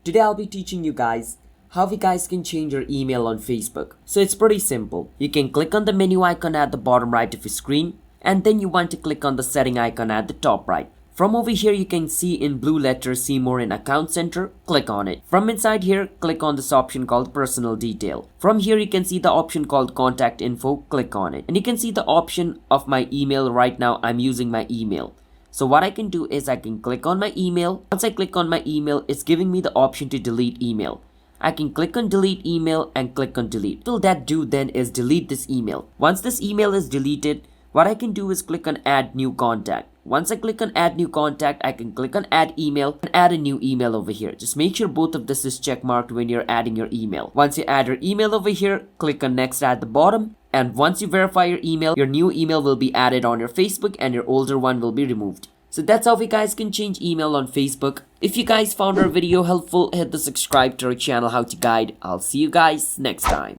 Today I'll be teaching you guys how you guys can change your email on Facebook. So it's pretty simple. You can click on the menu icon at the bottom right of your screen, and then you want to click on the setting icon at the top right. From over here you can see in blue letters see more in account center, click on it. From inside here, click on this option called personal detail. From here you can see the option called contact info, click on it. And you can see the option of my email. Right now I'm using my email. So what I can do is I can click on my email. Once I click on my email, it's giving me the option to delete email. I can click on delete email and click on delete. All that do then is delete this email. Once this email is deleted, what I can do is click on add new contact. Once I click on add new contact, I can click on add email and add a new email over here. Just make sure both of this is check marked when you're adding your email. Once you add your email over here, click on next at the bottom. And once you verify your email, your new email will be added on your Facebook and your older one will be removed. So that's how you guys can change email on Facebook. If you guys found our video helpful, hit the subscribe to our channel How to Guide. I'll see you guys next time.